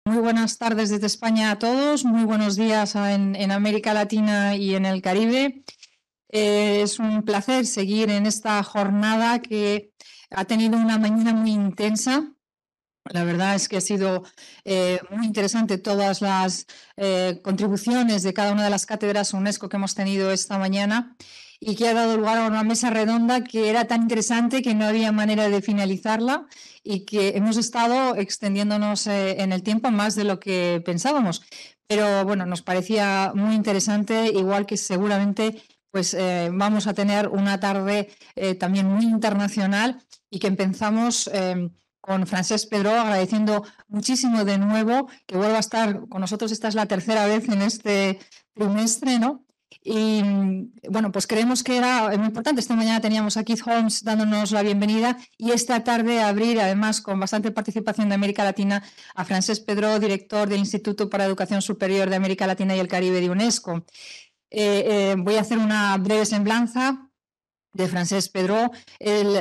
Muy buenas tardes desde España a todos, muy buenos días en América Latina y en el Caribe. Es un placer seguir en esta jornada que ha tenido una mañana muy intensa. La verdad es que ha sido muy interesante todas las contribuciones de cada una de las cátedras UNESCO que hemos tenido esta mañana y que ha dado lugar a una mesa redonda que era tan interesante que no había manera de finalizarla y que hemos estado extendiéndonos en el tiempo más de lo que pensábamos. Pero bueno, nos parecía muy interesante, igual que seguramente pues vamos a tener una tarde también muy internacional y que empezamos con Francesc Pedró, agradeciendo muchísimo de nuevo que vuelva a estar con nosotros. Esta es la tercera vez en este trimestre, ¿no? Y bueno, pues creemos que era muy importante. Esta mañana teníamos a Keith Holmes dándonos la bienvenida y esta tarde abrir, además, con bastante participación de América Latina, a Francesc Pedró, director del Instituto para Educación Superior de América Latina y el Caribe de UNESCO. Voy a hacer una breve semblanza de Francesc Pedró. Él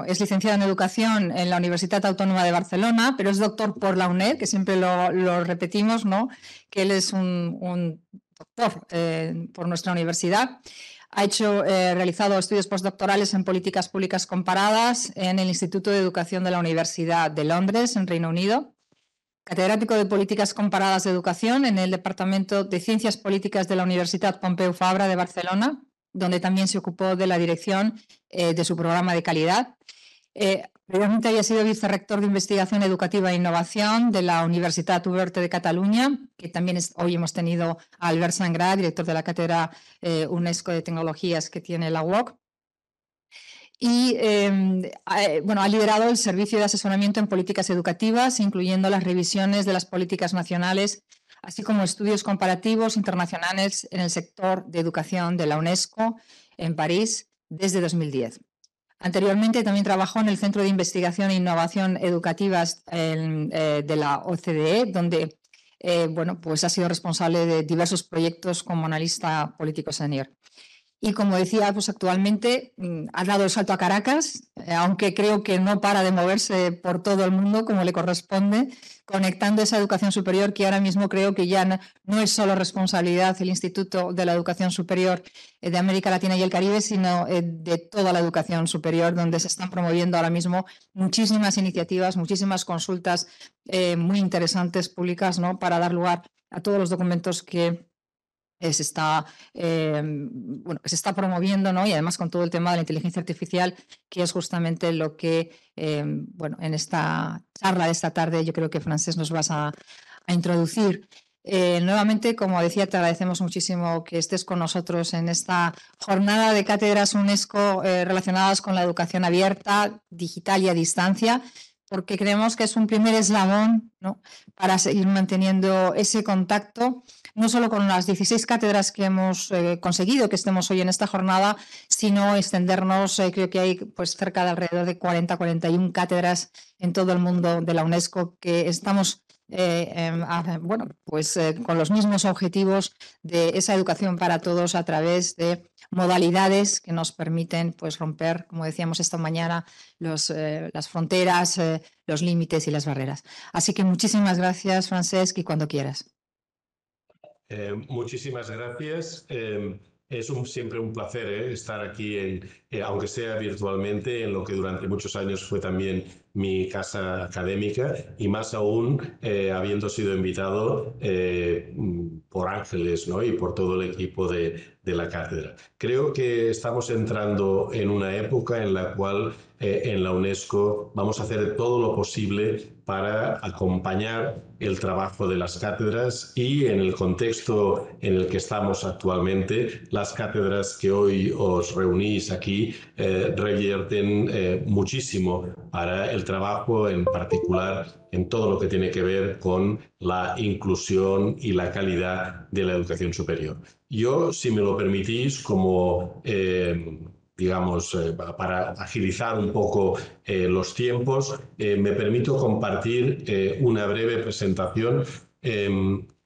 es licenciado en Educación en la Universitat Autónoma de Barcelona, pero es doctor por la UNED, que siempre lo repetimos, ¿no? Que él es un doctor por nuestra universidad. Ha realizado estudios postdoctorales en políticas públicas comparadas en el Instituto de Educación de la Universidad de Londres, en Reino Unido. Catedrático de Políticas Comparadas de Educación en el Departamento de Ciencias Políticas de la Universitat Pompeu Fabra de Barcelona, donde también se ocupó de la dirección de su programa de calidad. Previamente había sido vicerrector de Investigación Educativa e Innovación de la Universitat Oberta de Cataluña, que también hoy hemos tenido a Albert Sangrà, director de la Cátedra UNESCO de Tecnologías que tiene la UOC. Y ha liderado el servicio de asesoramiento en políticas educativas, incluyendo las revisiones de las políticas nacionales, así como estudios comparativos internacionales en el sector de educación de la UNESCO en París desde 2010. Anteriormente también trabajó en el Centro de Investigación e Innovación Educativas de la OCDE, donde ha sido responsable de diversos proyectos como analista político senior. Y como decía, pues actualmente ha dado el salto a Caracas, aunque creo que no para de moverse por todo el mundo como le corresponde, conectando esa educación superior que ahora mismo creo que ya no es solo responsabilidad del Instituto de la Educación Superior de América Latina y el Caribe, sino de toda la educación superior, donde se están promoviendo ahora mismo muchísimas iniciativas, muchísimas consultas muy interesantes públicas, ¿no? Para dar lugar a todos los documentos que se está promoviendo, ¿no? Y además con todo el tema de la inteligencia artificial, que es justamente lo que, en esta charla de esta tarde yo creo que Francesc nos vas a introducir. Nuevamente, como decía, te agradecemos muchísimo que estés con nosotros en esta jornada de cátedras UNESCO relacionadas con la educación abierta, digital y a distancia, porque creemos que es un primer eslabón, ¿no? Para seguir manteniendo ese contacto, no solo con las 16 cátedras que hemos conseguido que estemos hoy en esta jornada, sino extendernos, creo que hay pues cerca de alrededor de 41 cátedras en todo el mundo de la UNESCO que estamos con los mismos objetivos de esa educación para todos a través de modalidades que nos permiten pues romper, como decíamos esta mañana, las fronteras, los límites y las barreras. Así que muchísimas gracias, Francesc, y cuando quieras. Muchísimas gracias. Es siempre un placer estar aquí, aunque sea virtualmente, en lo que durante muchos años fue también mi casa académica, y más aún habiendo sido invitado por Ángeles, ¿no? Y por todo el equipo de la cátedra. Creo que estamos entrando en una época en la cual en la UNESCO vamos a hacer todo lo posible para acompañar el trabajo de las cátedras, y en el contexto en el que estamos actualmente, las cátedras que hoy os reunís aquí revierten muchísimo para el trabajo, en particular en todo lo que tiene que ver con la inclusión y la calidad de la educación superior. Yo, si me lo permitís, como para agilizar un poco los tiempos, me permito compartir una breve presentación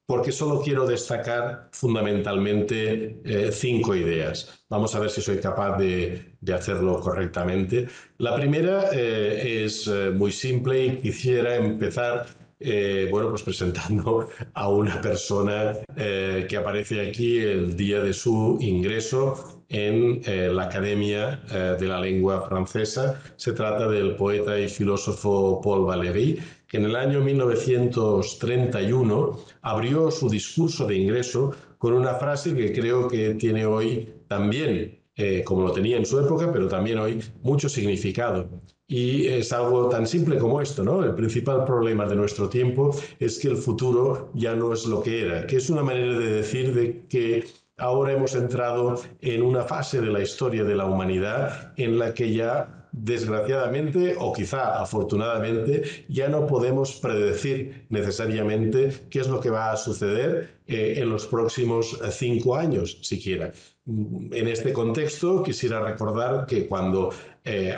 porque solo quiero destacar fundamentalmente 5 ideas. Vamos a ver si soy capaz de hacerlo correctamente. La primera es muy simple y quisiera empezar bueno, pues presentando a una persona que aparece aquí el día de su ingreso en la Academia de la Lengua Francesa. Se trata del poeta y filósofo Paul Valéry, que en el año 1931 abrió su discurso de ingreso con una frase que creo que tiene hoy también, como lo tenía en su época, pero también hoy, mucho significado. Y es algo tan simple como esto, ¿no? El principal problema de nuestro tiempo es que el futuro ya no es lo que era, que es una manera de decir de que ahora hemos entrado en una fase de la historia de la humanidad en la que ya, desgraciadamente o quizá afortunadamente, ya no podemos predecir necesariamente qué es lo que va a suceder en los próximos 5 años siquiera. En este contexto quisiera recordar que cuando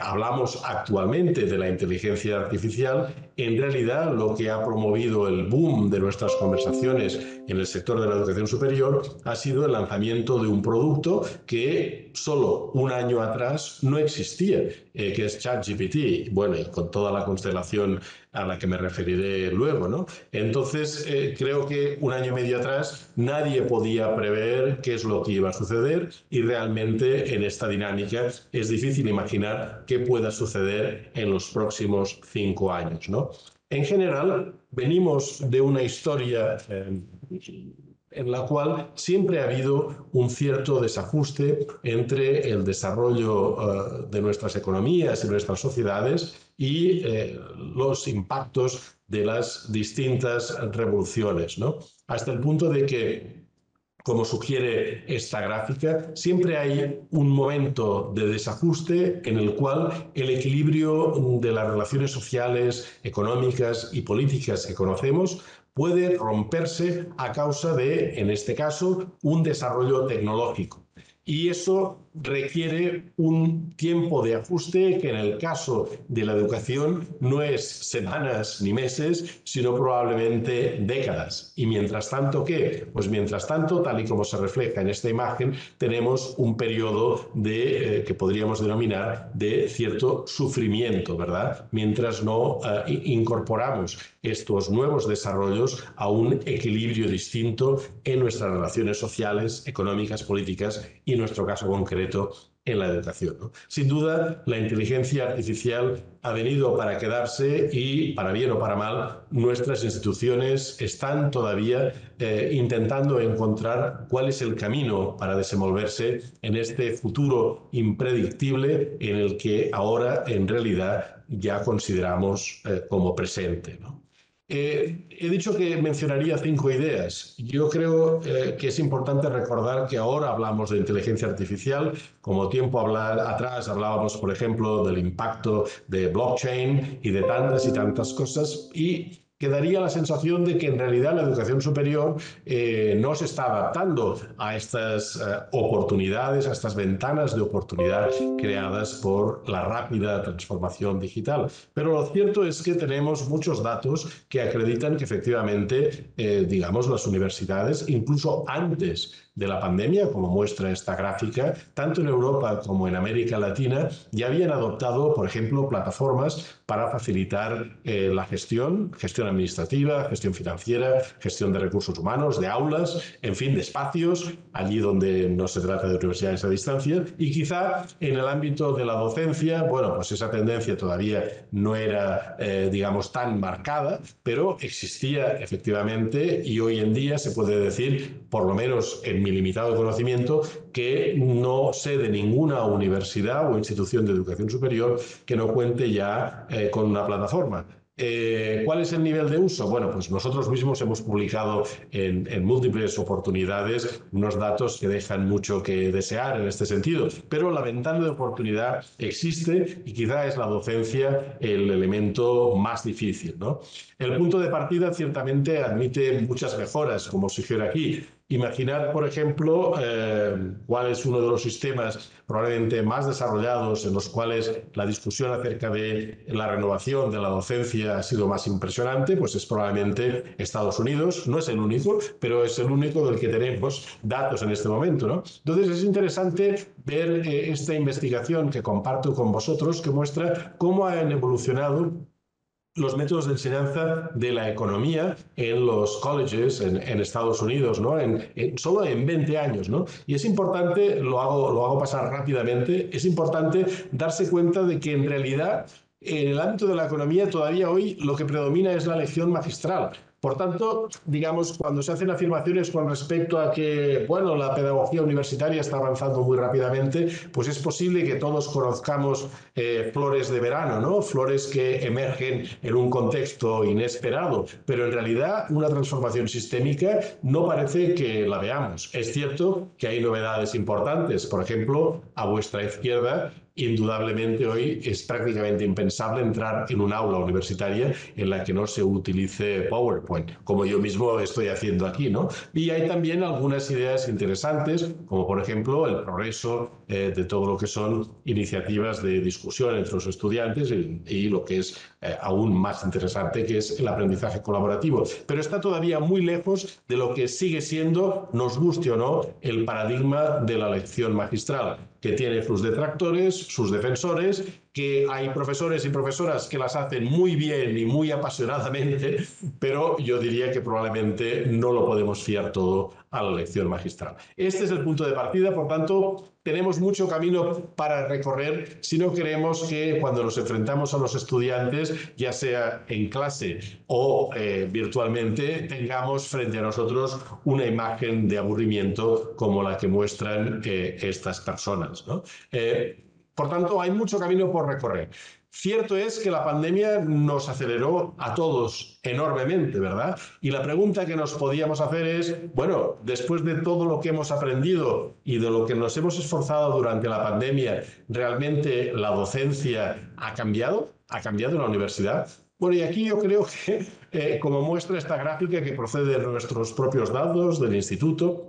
hablamos actualmente de la inteligencia artificial, en realidad lo que ha promovido el boom de nuestras conversaciones en el sector de la educación superior ha sido el lanzamiento de un producto que solo un año atrás no existía, que es ChatGPT, bueno, y con toda la constelación a la que me referiré luego, ¿no? Entonces, creo que un año y medio atrás nadie podía prever qué es lo que iba a suceder y realmente en esta dinámica es difícil imaginar qué pueda suceder en los próximos 5 años, ¿no? En general, venimos de una historia en la cual siempre ha habido un cierto desajuste entre el desarrollo de nuestras economías y nuestras sociedades y los impactos de las distintas revoluciones, ¿no? Hasta el punto de que, como sugiere esta gráfica, siempre hay un momento de desajuste en el cual el equilibrio de las relaciones sociales, económicas y políticas que conocemos puede romperse a causa de, en este caso, un desarrollo tecnológico. Y eso requiere un tiempo de ajuste que en el caso de la educación no es semanas ni meses, sino probablemente décadas. Y mientras tanto, ¿qué? Pues mientras tanto, tal y como se refleja en esta imagen, tenemos un periodo que podríamos denominar de cierto sufrimiento, ¿verdad? Mientras no incorporamos estos nuevos desarrollos a un equilibrio distinto en nuestras relaciones sociales, económicas, políticas y, en nuestro caso concreto, en la educación, ¿no? Sin duda, la inteligencia artificial ha venido para quedarse y, para bien o para mal, nuestras instituciones están todavía intentando encontrar cuál es el camino para desenvolverse en este futuro impredictible en el que ahora, en realidad, ya consideramos como presente, ¿no? He dicho que mencionaría 5 ideas. Yo creo que es importante recordar que ahora hablamos de inteligencia artificial. Como tiempo atrás hablábamos, por ejemplo, del impacto de blockchain y de tantas y tantas cosas, y quedaría la sensación de que en realidad la educación superior no se está adaptando a estas oportunidades, a estas ventanas de oportunidad creadas por la rápida transformación digital. Pero lo cierto es que tenemos muchos datos que acreditan que efectivamente, digamos, las universidades, incluso antes de la pandemia, como muestra esta gráfica, tanto en Europa como en América Latina, ya habían adoptado, por ejemplo, plataformas para facilitar la gestión administrativa, gestión financiera, gestión de recursos humanos, de aulas, en fin, de espacios, allí donde no se trata de universidades a distancia. Y quizá en el ámbito de la docencia, bueno, pues esa tendencia todavía no era, digamos, tan marcada, pero existía efectivamente, y hoy en día se puede decir, por lo menos en mi limitado conocimiento, que no sé de ninguna universidad o institución de educación superior que no cuente ya con una plataforma. ¿Cuál es el nivel de uso? Bueno, pues nosotros mismos hemos publicado en múltiples oportunidades unos datos que dejan mucho que desear en este sentido, pero la ventana de oportunidad existe y quizá es la docencia el elemento más difícil, ¿no? El punto de partida ciertamente admite muchas mejoras, como sugiere aquí. Imaginar, por ejemplo, cuál es uno de los sistemas probablemente más desarrollados en los cuales la discusión acerca de la renovación de la docencia ha sido más impresionante, pues es probablemente Estados Unidos. No es el único, pero es el único del que tenemos datos en este momento, ¿no? Entonces es interesante ver esta investigación que comparto con vosotros, que muestra cómo han evolucionado los métodos de enseñanza de la economía en los colleges en Estados Unidos, ¿no? Solo en 20 años, ¿no? Y es importante, lo hago pasar rápidamente, es importante darse cuenta de que en realidad en el ámbito de la economía todavía hoy lo que predomina es la lección magistral. Por tanto, digamos, cuando se hacen afirmaciones con respecto a que, bueno, la pedagogía universitaria está avanzando muy rápidamente, pues es posible que todos conozcamos flores de verano, ¿no? Flores que emergen en un contexto inesperado, pero en realidad una transformación sistémica no parece que la veamos. Es cierto que hay novedades importantes, por ejemplo, a vuestra izquierda, indudablemente hoy es prácticamente impensable entrar en un aula universitaria en la que no se utilice PowerPoint, como yo mismo estoy haciendo aquí, ¿no? Y hay también algunas ideas interesantes, como por ejemplo el progreso de todo lo que son iniciativas de discusión entre los estudiantes y lo que es aún más interesante, que es el aprendizaje colaborativo. Pero está todavía muy lejos de lo que sigue siendo, nos guste o no, el paradigma de la lección magistral, que tiene sus detractores, sus defensores, que hay profesores y profesoras que las hacen muy bien y muy apasionadamente, pero yo diría que probablemente no lo podemos fiar todo a la lección magistral. Este es el punto de partida, por tanto, tenemos mucho camino para recorrer si no queremos que cuando nos enfrentamos a los estudiantes, ya sea en clase o virtualmente, tengamos frente a nosotros una imagen de aburrimiento como la que muestran estas personas, ¿no? Por tanto, hay mucho camino por recorrer. Cierto es que la pandemia nos aceleró a todos enormemente, ¿verdad? Y la pregunta que nos podíamos hacer es, bueno, después de todo lo que hemos aprendido y de lo que nos hemos esforzado durante la pandemia, ¿realmente la docencia ha cambiado? ¿Ha cambiado en la universidad? Bueno, y aquí yo creo que, como muestra esta gráfica que procede de nuestros propios datos del instituto,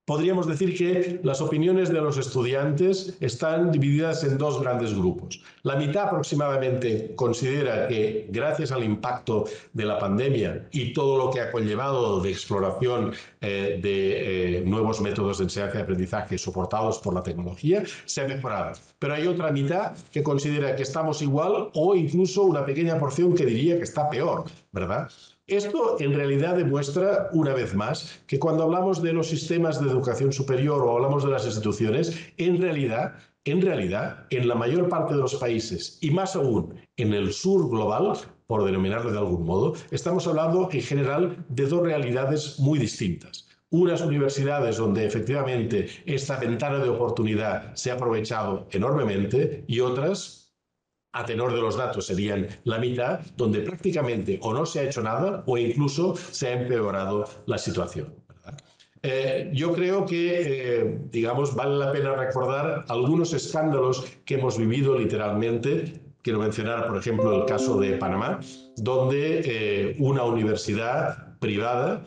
podríamos decir que las opiniones de los estudiantes están divididas en dos grandes grupos. La mitad aproximadamente considera que gracias al impacto de la pandemia y todo lo que ha conllevado de exploración de nuevos métodos de enseñanza y aprendizaje soportados por la tecnología, se ha mejorado. Pero hay otra mitad que considera que estamos igual o incluso una pequeña porción que diría que está peor, ¿verdad? Esto en realidad demuestra, una vez más, que cuando hablamos de los sistemas de educación superior o hablamos de las instituciones, en realidad, en la mayor parte de los países, y más aún en el sur global, por denominarlo de algún modo, estamos hablando en general de dos realidades muy distintas. Unas universidades donde efectivamente esta ventana de oportunidad se ha aprovechado enormemente y otras, a tenor de los datos, serían la mitad, donde prácticamente o no se ha hecho nada o incluso se ha empeorado la situación. Yo creo que, digamos, vale la pena recordar algunos escándalos que hemos vivido literalmente. Quiero mencionar, por ejemplo, el caso de Panamá, donde una universidad privada,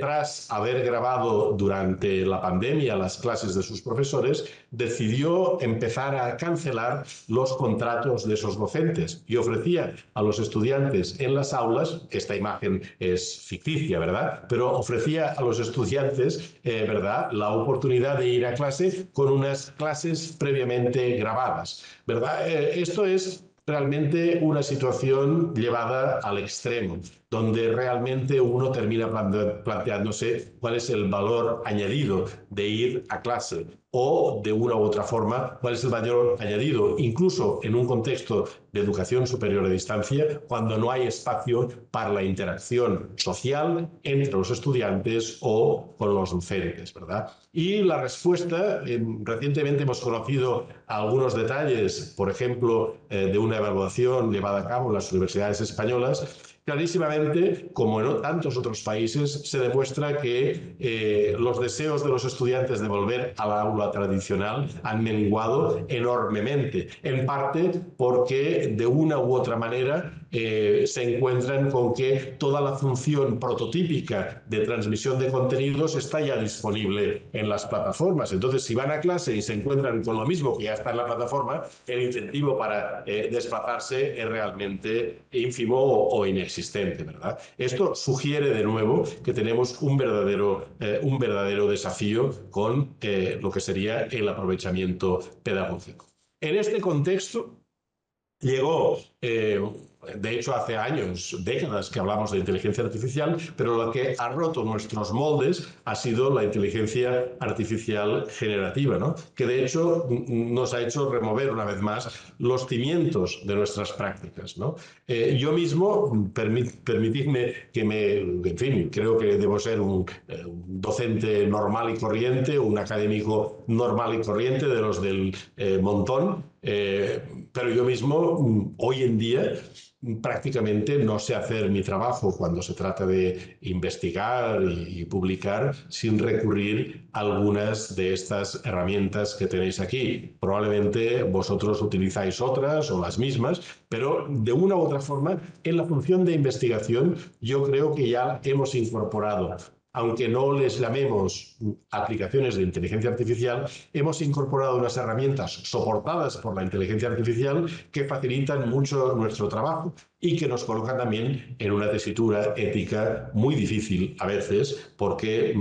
tras haber grabado durante la pandemia las clases de sus profesores, decidió empezar a cancelar los contratos de esos docentes y ofrecía a los estudiantes en las aulas, esta imagen es ficticia, ¿verdad? Pero ofrecía a los estudiantes, ¿verdad?, la oportunidad de ir a clase con unas clases previamente grabadas, ¿verdad? Esto es realmente una situación llevada al extremo, donde realmente uno termina planteándose cuál es el valor añadido de ir a clase o, de una u otra forma, cuál es el valor añadido, incluso en un contexto de educación superior a distancia, cuando no hay espacio para la interacción social entre los estudiantes o con los docentes, ¿verdad? Y la respuesta, recientemente hemos conocido algunos detalles, por ejemplo, de una evaluación llevada a cabo en las universidades españolas. Clarísimamente, como en tantos otros países, se demuestra que los deseos de los estudiantes de volver al aula tradicional han menguado enormemente, en parte porque de una u otra manera se encuentran con que toda la función prototípica de transmisión de contenidos está ya disponible en las plataformas. Entonces, si van a clase y se encuentran con lo mismo que ya está en la plataforma, el incentivo para desplazarse es realmente ínfimo o inexistente, ¿verdad? Esto sugiere de nuevo que tenemos un verdadero desafío con lo que sería el aprovechamiento pedagógico. En este contexto, llegó, de hecho, hace años, décadas que hablamos de inteligencia artificial, pero lo que ha roto nuestros moldes ha sido la inteligencia artificial generativa, ¿no? Que de hecho nos ha hecho remover una vez más los cimientos de nuestras prácticas, ¿no? Yo mismo, permitidme que en fin, creo que debo ser un docente normal y corriente, un académico normal y corriente de los del montón, pero yo mismo hoy en día prácticamente no sé hacer mi trabajo cuando se trata de investigar y publicar sin recurrir a algunas de estas herramientas que tenéis aquí. Probablemente vosotros utilizáis otras o las mismas, pero de una u otra forma, en la función de investigación, yo creo que ya hemos incorporado, aunque no les llamemos aplicaciones de inteligencia artificial, hemos incorporado unas herramientas soportadas por la inteligencia artificial que facilitan mucho nuestro trabajo y que nos colocan también en una tesitura ética muy difícil a veces, porque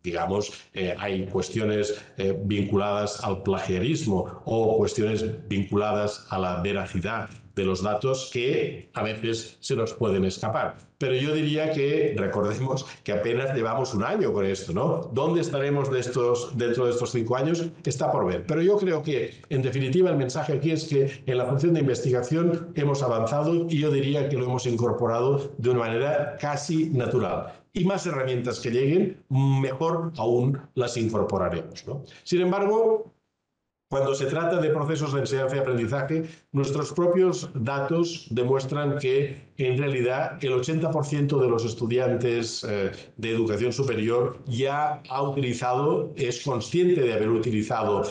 digamos, hay cuestiones vinculadas al plagiarismo o cuestiones vinculadas a la veracidad de los datos que a veces se nos pueden escapar. Pero yo diría que recordemos que apenas llevamos un año con esto, ¿no? ¿Dónde estaremos dentro de estos 5 años? Está por ver. Pero yo creo que, en definitiva, el mensaje aquí es que en la función de investigación hemos avanzado y yo diría que lo hemos incorporado de una manera casi natural. Y más herramientas que lleguen, mejor aún las incorporaremos, ¿no? Sin embargo, cuando se trata de procesos de enseñanza y aprendizaje, nuestros propios datos demuestran que, en realidad, el 80% de los estudiantes de educación superior ya ha utilizado, es consciente de haber utilizado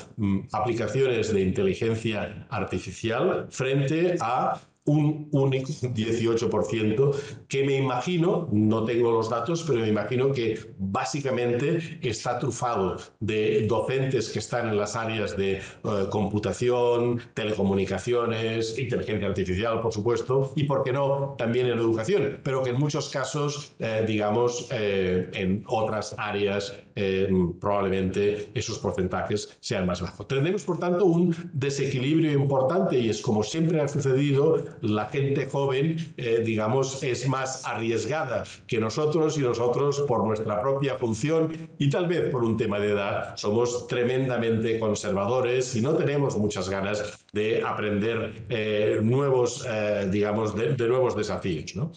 aplicaciones de inteligencia artificial frente a un único 18% que me imagino, no tengo los datos, pero me imagino que básicamente está trufado de docentes que están en las áreas de computación, telecomunicaciones, inteligencia artificial, por supuesto, y, por qué no, también en educación, pero que en muchos casos, digamos, en otras áreas probablemente esos porcentajes sean más bajos. Tendremos, por tanto, un desequilibrio importante y es como siempre ha sucedido, la gente joven, digamos, es más arriesgada que nosotros y nosotros por nuestra propia función y tal vez por un tema de edad somos tremendamente conservadores y no tenemos muchas ganas de aprender nuevos, digamos, de nuevos desafíos, ¿no?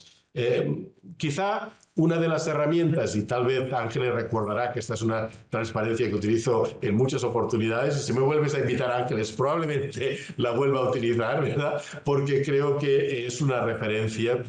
Quizá una de las herramientas, y tal vez Ángeles recordará que esta es una transparencia que utilizo en muchas oportunidades, y si me vuelves a invitar, Ángeles, probablemente la vuelva a utilizar, ¿verdad? Porque creo que es una referencia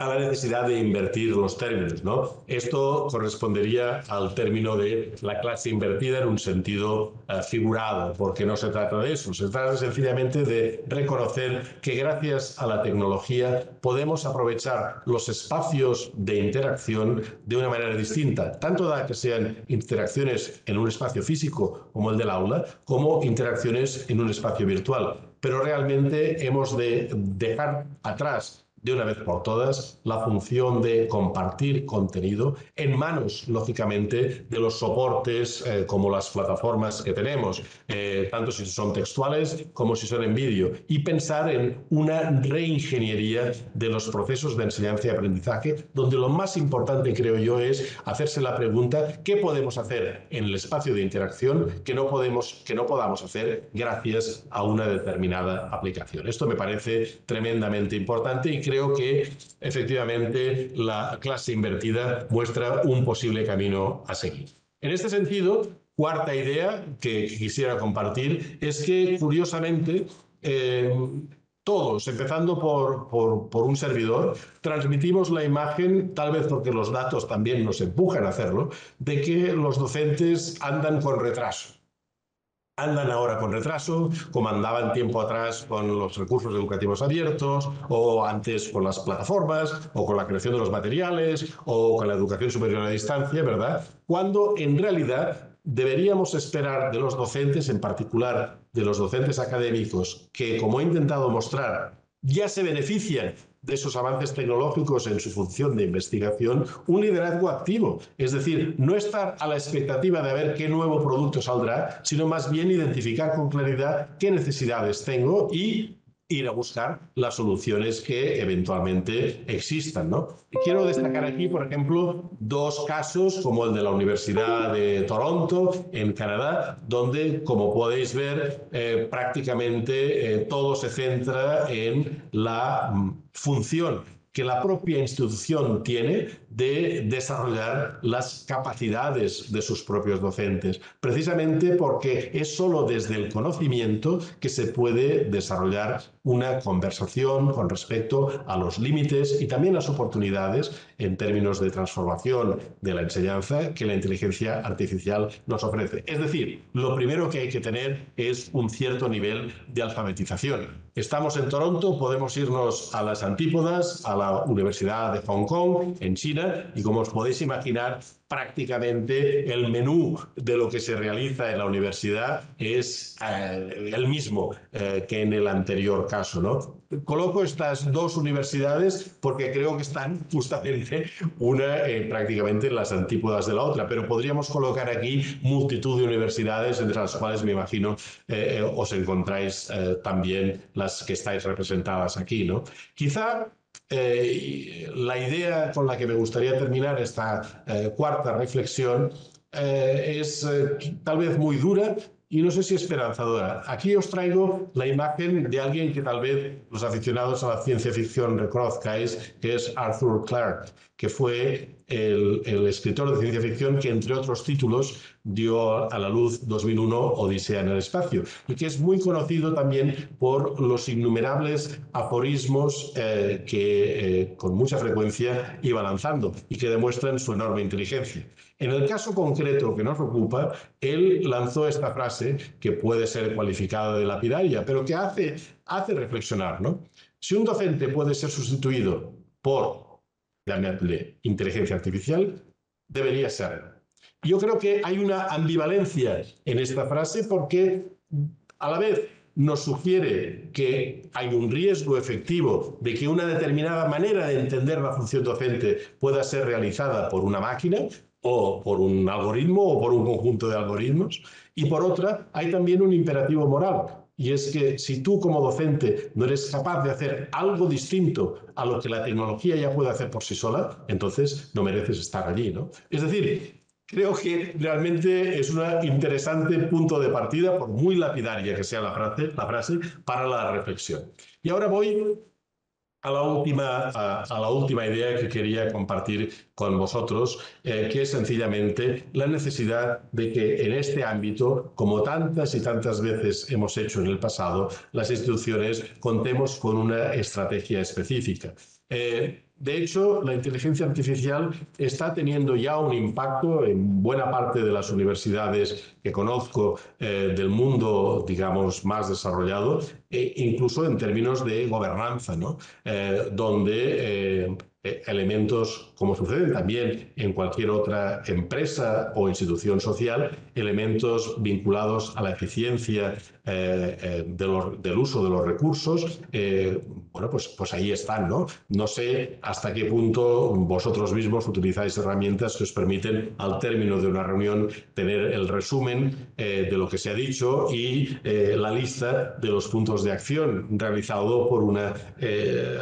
a la necesidad de invertir los términos, ¿no? Esto correspondería al término de la clase invertida en un sentido figurado, porque no se trata de eso, se trata sencillamente de reconocer que gracias a la tecnología podemos aprovechar los espacios de interacción de una manera distinta, tanto da que sean interacciones en un espacio físico como el del aula, como interacciones en un espacio virtual. Pero realmente hemos de dejar atrás de una vez por todas la función de compartir contenido en manos, lógicamente, de los soportes como las plataformas que tenemos, tanto si son textuales como si son en vídeo, y pensar en una reingeniería de los procesos de enseñanza y aprendizaje, donde lo más importante, creo yo, es hacerse la pregunta: ¿qué podemos hacer en el espacio de interacción que no podamos hacer gracias a una determinada aplicación? Esto me parece tremendamente importante y creo que efectivamente la clase invertida muestra un posible camino a seguir. En este sentido, cuarta idea que quisiera compartir es que, curiosamente, todos, empezando por un servidor, transmitimos la imagen, tal vez porque los datos también nos empujan a hacerlo, de que los docentes andan con retraso. Andan ahora con retraso, como andaban tiempo atrás con los recursos educativos abiertos, o antes con las plataformas, o con la creación de los materiales, o con la educación superior a distancia, ¿verdad? Cuando en realidad deberíamos esperar de los docentes, en particular de los docentes académicos, que, como he intentado mostrar, ya se benefician de esos avances tecnológicos en su función de investigación, un liderazgo activo. Es decir, no estar a la expectativa de ver qué nuevo producto saldrá, sino más bien identificar con claridad qué necesidades tengo y ir a buscar las soluciones que eventualmente existan, ¿no? Quiero destacar aquí, por ejemplo, dos casos como el de la Universidad de Toronto, en Canadá, donde, como podéis ver, prácticamente todo se centra en la función que la propia institución tiene de desarrollar las capacidades de sus propios docentes, precisamente porque es solo desde el conocimiento que se puede desarrollar una conversación con respecto a los límites y también las oportunidades en términos de transformación de la enseñanza que la inteligencia artificial nos ofrece. Es decir, lo primero que hay que tener es un cierto nivel de alfabetización. Estamos en Toronto, podemos irnos a las antípodas, a la Universidad de Hong Kong, en China, y como os podéis imaginar, prácticamente el menú de lo que se realiza en la universidad es el mismo que en el anterior caso, ¿no? Coloco estas dos universidades porque creo que están justamente una prácticamente en las antípodas de la otra, pero podríamos colocar aquí multitud de universidades entre las cuales me imagino os encontráis también las que estáis representadas aquí, ¿no? Quizá la idea con la que me gustaría terminar esta cuarta reflexión es tal vez muy dura y no sé si esperanzadora. Aquí os traigo la imagen de alguien que tal vez los aficionados a la ciencia ficción reconozcáis, que es Arthur Clarke, que fue el escritor de ciencia ficción que, entre otros títulos, dio a la luz 2001 Odisea en el espacio, y que es muy conocido también por los innumerables aforismos que con mucha frecuencia iba lanzando y que demuestran su enorme inteligencia. En el caso concreto que nos ocupa, él lanzó esta frase que puede ser cualificada de lapidaria, pero que hace reflexionar, ¿no? Si un docente puede ser sustituido por, llamadle, inteligencia artificial, debería ser. Yo creo que hay una ambivalencia en esta frase porque a la vez nos sugiere que hay un riesgo efectivo de que una determinada manera de entender la función docente pueda ser realizada por una máquina o por un algoritmo o por un conjunto de algoritmos, y por otra hay también un imperativo moral, y es que si tú como docente no eres capaz de hacer algo distinto a lo que la tecnología ya puede hacer por sí sola, entonces no mereces estar allí, ¿no? Es decir, creo que realmente es un interesante punto de partida, por muy lapidaria que sea la frase para la reflexión. Y ahora voy a la última idea que quería compartir con vosotros, que es sencillamente la necesidad de que en este ámbito, como tantas y tantas veces hemos hecho en el pasado, las instituciones contemos con una estrategia específica. De hecho, la inteligencia artificial está teniendo ya un impacto en buena parte de las universidades que conozco del mundo, digamos, más desarrollado, incluso en términos de gobernanza, ¿no? Donde elementos, como sucede también en cualquier otra empresa o institución social, elementos vinculados a la eficiencia del uso de los recursos, bueno, pues ahí están, ¿no? No sé hasta qué punto vosotros mismos utilizáis herramientas que os permiten, al término de una reunión, tener el resumen de lo que se ha dicho y la lista de los puntos de acción realizado por una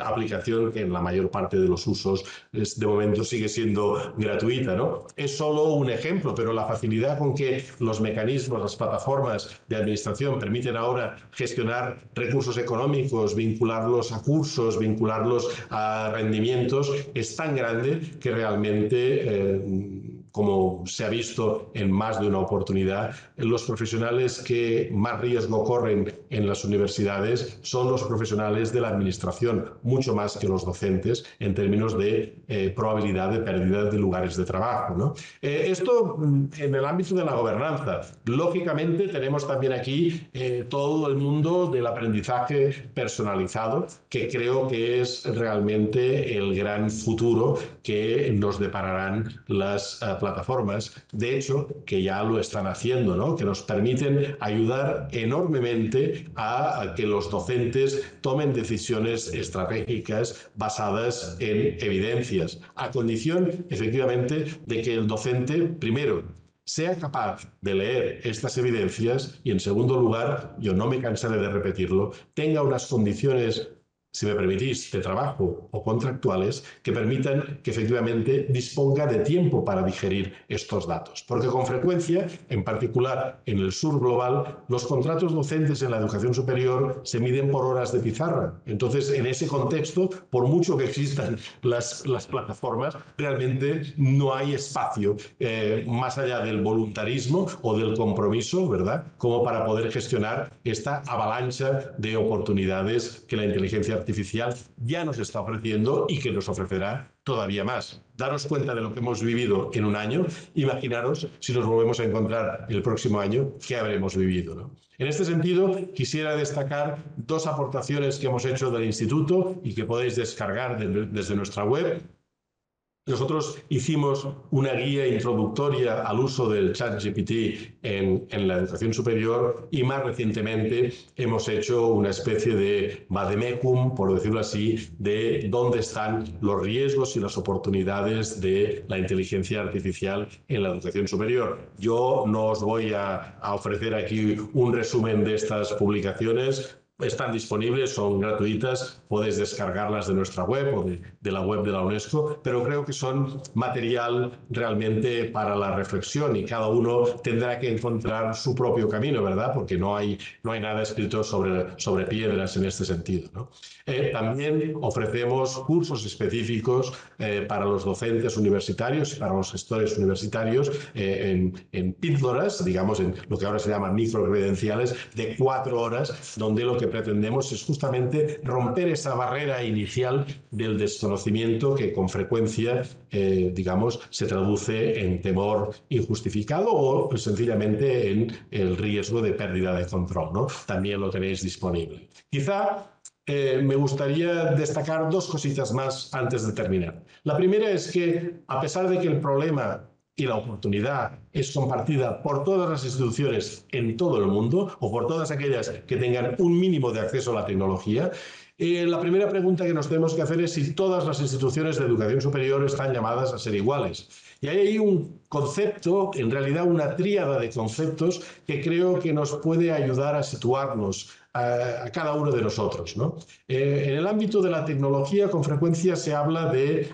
aplicación que en la mayor parte de los usos de momento sigue siendo gratuita, ¿no? Es solo un ejemplo, pero la facilidad con que los mecanismos, las plataformas de administración permiten ahora gestionar recursos económicos, vincularlos a cursos, vincularlos a rendimientos, es tan grande que realmente como se ha visto en más de una oportunidad, los profesionales que más riesgo corren en las universidades son los profesionales de la administración, mucho más que los docentes en términos de probabilidad de pérdida de lugares de trabajo, ¿no? Esto en el ámbito de la gobernanza. Lógicamente tenemos también aquí todo el mundo del aprendizaje personalizado, que creo que es realmente el gran futuro que nos depararán las plataformas, de hecho, que ya lo están haciendo, ¿no? Que nos permiten ayudar enormemente a que los docentes tomen decisiones estratégicas basadas en evidencias, a condición, efectivamente, de que el docente, primero, sea capaz de leer estas evidencias y, en segundo lugar, yo no me cansaré de repetirlo, tenga unas condiciones, si me permitís, de trabajo o contractuales que permitan que efectivamente disponga de tiempo para digerir estos datos. Porque con frecuencia, en particular en el sur global, los contratos docentes en la educación superior se miden por horas de pizarra. Entonces, en ese contexto, por mucho que existan las plataformas, realmente no hay espacio más allá del voluntarismo o del compromiso, ¿verdad?, como para poder gestionar esta avalancha de oportunidades que la inteligencia artificial ya nos está ofreciendo y que nos ofrecerá todavía más. Daros cuenta de lo que hemos vivido en un año, imaginaros si nos volvemos a encontrar el próximo año, qué habremos vivido, ¿no? En este sentido, quisiera destacar dos aportaciones que hemos hecho del Instituto y que podéis descargar desde nuestra web. Nosotros hicimos una guía introductoria al uso del ChatGPT en la educación superior y más recientemente hemos hecho una especie de vademecum, por decirlo así, de dónde están los riesgos y las oportunidades de la inteligencia artificial en la educación superior. Yo no os voy a ofrecer aquí un resumen de estas publicaciones. Están disponibles, son gratuitas, podéis descargarlas de nuestra web o de la web de la UNESCO, pero creo que son material realmente para la reflexión y cada uno tendrá que encontrar su propio camino, ¿verdad? Porque no hay nada escrito sobre piedras en este sentido, ¿no? También ofrecemos cursos específicos para los docentes universitarios y para los gestores universitarios en píldoras, digamos, en lo que ahora se llama microcredenciales, de 4 horas, donde lo que pretendemos es justamente romper esa barrera inicial del desconocimiento que con frecuencia, digamos, se traduce en temor injustificado o sencillamente en el riesgo de pérdida de control, ¿no? También lo tenéis disponible. Quizá me gustaría destacar dos cositas más antes de terminar. La primera es que, a pesar de que el problema y la oportunidad es compartida por todas las instituciones en todo el mundo o por todas aquellas que tengan un mínimo de acceso a la tecnología, la primera pregunta que nos tenemos que hacer es si todas las instituciones de educación superior están llamadas a ser iguales. Y hay ahí un concepto, en realidad una tríada de conceptos que creo que nos puede ayudar a situarnos a cada uno de nosotros, ¿no? En el ámbito de la tecnología, con frecuencia se habla de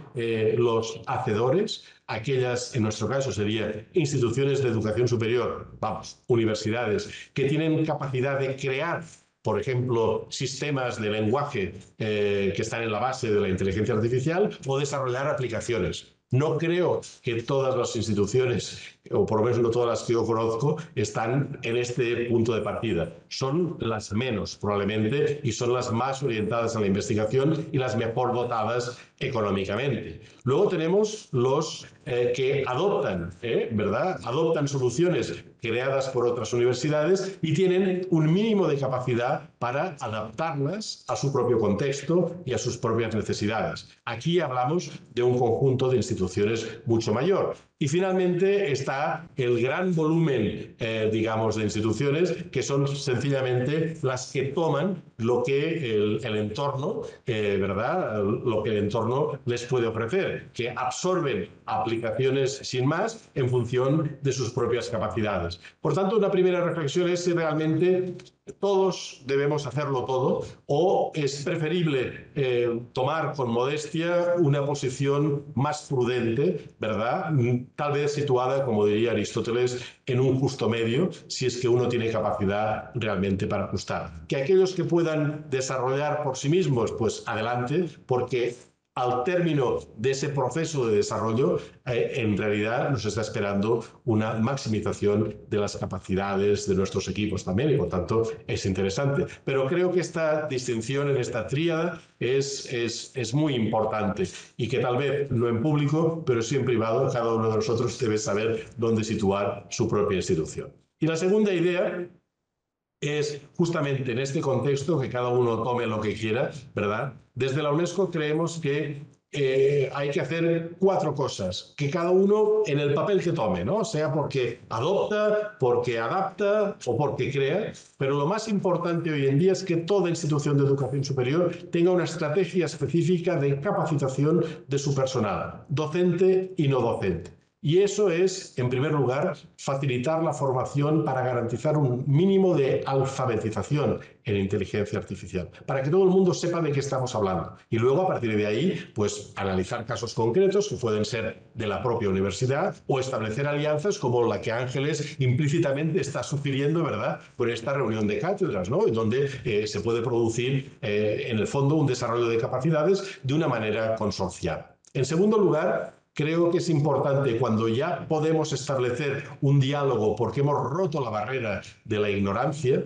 los hacedores, aquellas, en nuestro caso, serían instituciones de educación superior, vamos, universidades, que tienen capacidad de crear, por ejemplo, sistemas de lenguaje que están en la base de la inteligencia artificial o desarrollar aplicaciones. No creo que todas las instituciones, o por lo menos no todas las que yo conozco, están en este punto de partida. Son las menos, probablemente, y son las más orientadas a la investigación y las mejor dotadas económicamente. Luego tenemos los que adoptan, ¿verdad? Adoptan soluciones creadas por otras universidades y tienen un mínimo de capacidad para adaptarlas a su propio contexto y a sus propias necesidades. Aquí hablamos de un conjunto de instituciones mucho mayor. Y finalmente está el gran volumen, digamos, de instituciones que son sencillamente las que toman lo que el entorno, ¿verdad? Lo que el entorno les puede ofrecer, que absorben aplicaciones sin más en función de sus propias capacidades. Por tanto, una primera reflexión es si realmente todos debemos hacerlo todo o es preferible tomar con modestia una posición más prudente, ¿verdad? Tal vez situada, como diría Aristóteles, en un justo medio, si es que uno tiene capacidad realmente para ajustar. Que aquellos que puedan desarrollar por sí mismos, pues adelante, porque al término de ese proceso de desarrollo, en realidad nos está esperando una maximización de las capacidades de nuestros equipos también y, por tanto, es interesante. Pero creo que esta distinción en esta tríada es muy importante y que tal vez no en público, pero sí en privado, cada uno de nosotros debe saber dónde situar su propia institución. Y la segunda idea es justamente en este contexto que cada uno tome lo que quiera, ¿verdad? Desde la UNESCO creemos que hay que hacer 4 cosas, que cada uno en el papel que tome, ¿no? Sea porque adopta, porque adapta o porque crea, pero lo más importante hoy en día es que toda institución de educación superior tenga una estrategia específica de capacitación de su personal, docente y no docente. Y eso es, en primer lugar, facilitar la formación para garantizar un mínimo de alfabetización en inteligencia artificial, para que todo el mundo sepa de qué estamos hablando. Y luego, a partir de ahí, pues analizar casos concretos que pueden ser de la propia universidad o establecer alianzas como la que Ángeles implícitamente está sugiriendo, ¿verdad?, por esta reunión de cátedras, ¿no?, en donde se puede producir, en el fondo, un desarrollo de capacidades de una manera consorciada. En segundo lugar, creo que es importante, cuando ya podemos establecer un diálogo porque hemos roto la barrera de la ignorancia,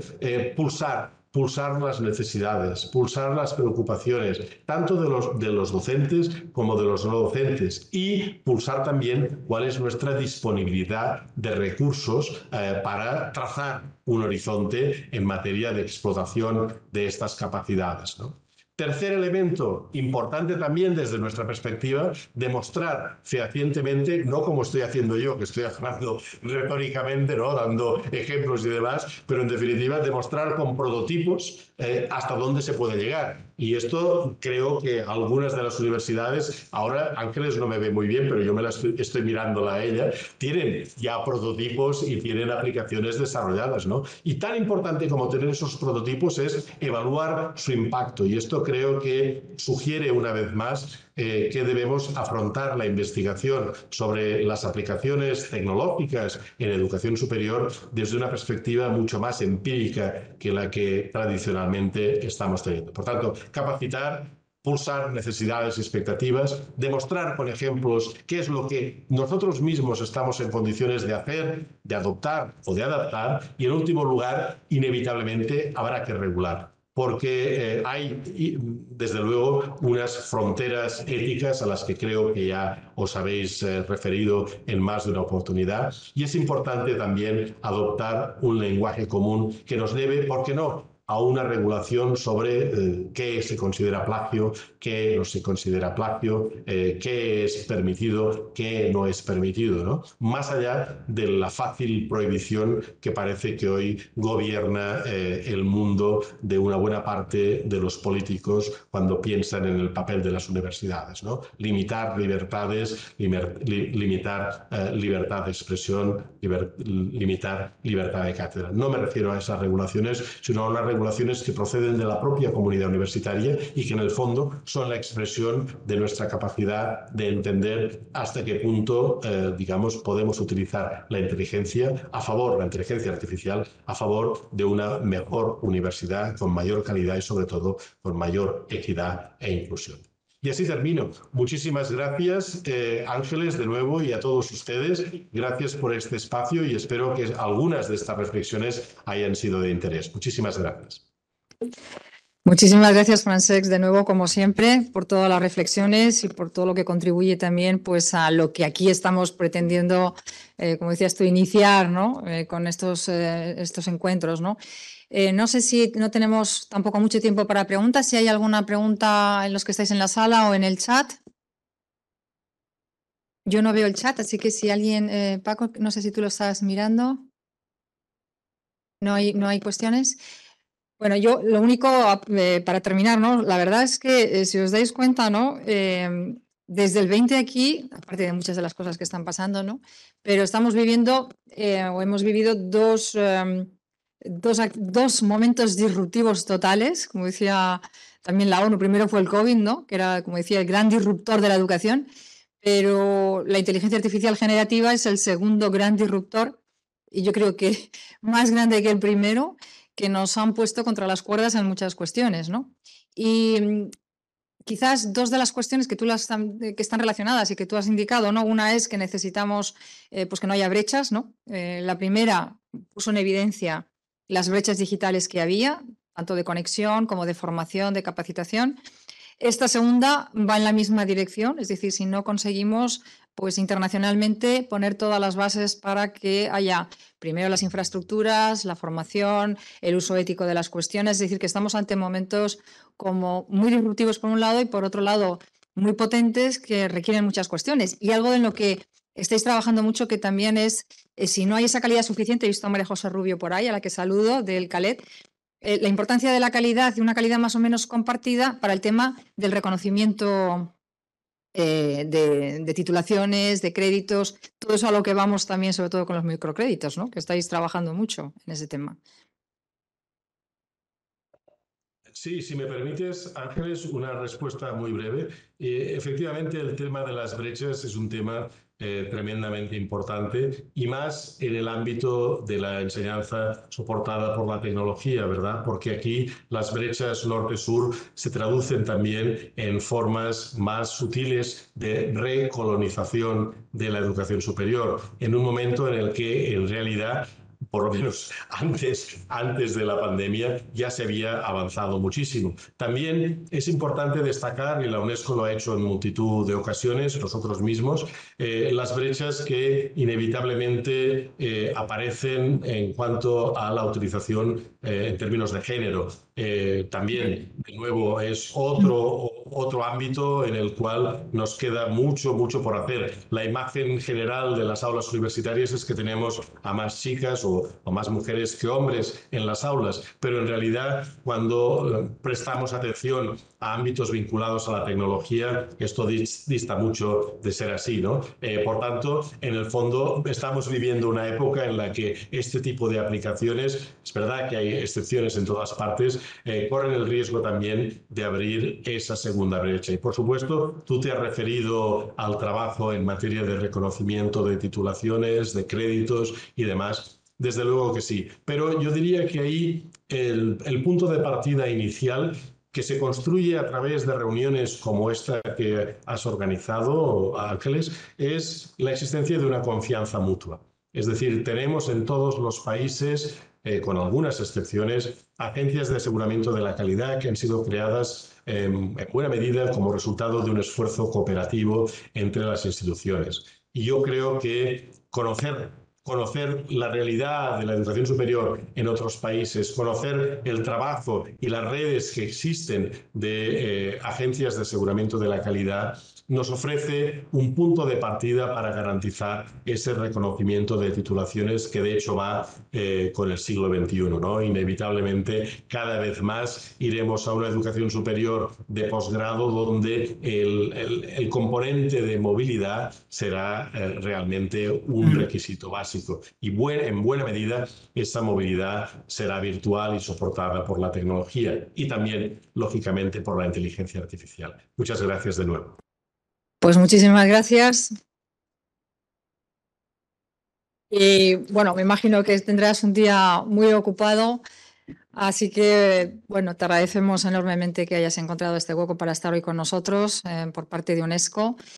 pulsar las necesidades, pulsar las preocupaciones, tanto de los docentes como de los no docentes, y pulsar también cuál es nuestra disponibilidad de recursos para trazar un horizonte en materia de explotación de estas capacidades, ¿no? Tercer elemento importante también desde nuestra perspectiva, demostrar fehacientemente, no como estoy haciendo yo, que estoy hablando retóricamente, ¿no?, dando ejemplos y demás, pero en definitiva demostrar con prototipos hasta dónde se puede llegar. Y esto creo que algunas de las universidades, ahora Ángeles no me ve muy bien, pero yo me la estoy mirándola a ella, tienen ya prototipos y tienen aplicaciones desarrolladas, ¿no? Y tan importante como tener esos prototipos es evaluar su impacto. Y esto creo que sugiere una vez más que debemos afrontar la investigación sobre las aplicaciones tecnológicas en educación superior desde una perspectiva mucho más empírica que la que tradicionalmente estamos teniendo. Por tanto, capacitar, pulsar necesidades y expectativas, demostrar con ejemplos qué es lo que nosotros mismos estamos en condiciones de hacer, de adoptar o de adaptar, y en último lugar, inevitablemente habrá que regular, porque hay, desde luego, unas fronteras éticas a las que creo que ya os habéis referido en más de una oportunidad, y es importante también adoptar un lenguaje común que nos lleve, ¿por qué no?, a una regulación sobre qué se considera plagio, qué no se considera plagio, qué es permitido, qué no es permitido, ¿no? Más allá de la fácil prohibición que parece que hoy gobierna el mundo de una buena parte de los políticos cuando piensan en el papel de las universidades, ¿no? Limitar libertades, limitar libertad de expresión, limitar libertad de cátedra. No me refiero a esas regulaciones, sino a unas regulaciones que proceden de la propia comunidad universitaria y que en el fondo son la expresión de nuestra capacidad de entender hasta qué punto, digamos, podemos utilizar la inteligencia artificial, a favor de una mejor universidad con mayor calidad y sobre todo con mayor equidad e inclusión. Y así termino. Muchísimas gracias, Ángeles, de nuevo, y a todos ustedes. Gracias por este espacio y espero que algunas de estas reflexiones hayan sido de interés. Muchísimas gracias. Muchísimas gracias, Francesc, de nuevo, como siempre, por todas las reflexiones y por todo lo que contribuye también, pues, a lo que aquí estamos pretendiendo, como decías tú, iniciar, ¿no?, con estos encuentros, ¿no? No sé si no tenemos tampoco mucho tiempo para preguntas. Si hay alguna pregunta en los que estáis en la sala o en el chat. Yo no veo el chat, así que si alguien, Paco, no sé si tú lo estás mirando. No hay cuestiones. Bueno, yo lo único, para terminar, ¿no?, la verdad es que si os dais cuenta, ¿no?, desde el 20 aquí, aparte de muchas de las cosas que están pasando, ¿no?, pero estamos viviendo o hemos vivido dos momentos disruptivos totales, como decía también la ONU. Primero fue el COVID, ¿no?, que era, como decía, el gran disruptor de la educación, pero la inteligencia artificial generativa es el segundo gran disruptor, y yo creo que más grande que el primero, que nos han puesto contra las cuerdas en muchas cuestiones, ¿no? Y quizás dos de las cuestiones que están relacionadas y que tú has indicado, ¿no? Una es que necesitamos pues que no haya brechas, ¿no? La primera puso en evidencia las brechas digitales que había, tanto de conexión como de formación, de capacitación. Esta segunda va en la misma dirección, es decir, si no conseguimos, pues internacionalmente, poner todas las bases para que haya primero las infraestructuras, la formación, el uso ético de las cuestiones. Es decir, que estamos ante momentos como muy disruptivos por un lado y por otro lado muy potentes que requieren muchas cuestiones. Y algo en lo que estáis trabajando mucho, que también es, si no hay esa calidad suficiente, he visto a María José Rubio por ahí, a la que saludo, del CALET, la importancia de la calidad y una calidad más o menos compartida para el tema del reconocimiento de titulaciones, de créditos, todo eso a lo que vamos también, sobre todo con los microcréditos, ¿no? Que estáis trabajando mucho en ese tema. Sí, si me permites, Ángeles, una respuesta muy breve. Efectivamente, el tema de las brechas es un tema tremendamente importante y más en el ámbito de la enseñanza soportada por la tecnología, ¿verdad? Porque aquí las brechas norte-sur se traducen también en formas más sutiles de recolonización de la educación superior, en un momento en el que en realidad por lo menos antes de la pandemia, ya se había avanzado muchísimo. También es importante destacar, y la UNESCO lo ha hecho en multitud de ocasiones, nosotros mismos, las brechas que inevitablemente aparecen en cuanto a la utilización en términos de género. También, de nuevo, es otro ámbito en el cual nos queda mucho por hacer. La imagen general de las aulas universitarias es que tenemos a más chicas o más mujeres que hombres en las aulas, pero en realidad cuando prestamos atención a ámbitos vinculados a la tecnología, esto dista mucho de ser así, ¿no? Por tanto, en el fondo estamos viviendo una época en la que este tipo de aplicaciones, es verdad que hay excepciones en todas partes, corren el riesgo también de abrir esa segunda brecha. Y por supuesto, tú te has referido al trabajo en materia de reconocimiento de titulaciones, de créditos y demás. Desde luego que sí, pero yo diría que ahí el punto de partida inicial que se construye a través de reuniones como esta que has organizado, Ángeles, es la existencia de una confianza mutua. Es decir, tenemos en todos los países, con algunas excepciones, agencias de aseguramiento de la calidad que han sido creadas en buena medida como resultado de un esfuerzo cooperativo entre las instituciones. Y yo creo que conocer la realidad de la educación superior en otros países, conocer el trabajo y las redes que existen de agencias de aseguramiento de la calidad, nos ofrece un punto de partida para garantizar ese reconocimiento de titulaciones que de hecho va con el siglo XXI, ¿no? Inevitablemente, cada vez más iremos a una educación superior de posgrado donde el componente de movilidad será realmente un requisito básico y en buena medida esa movilidad será virtual y soportada por la tecnología y también, lógicamente, por la inteligencia artificial. Muchas gracias de nuevo. Pues muchísimas gracias. Y bueno, me imagino que tendrás un día muy ocupado, así que bueno, te agradecemos enormemente que hayas encontrado este hueco para estar hoy con nosotros por parte de UNESCO.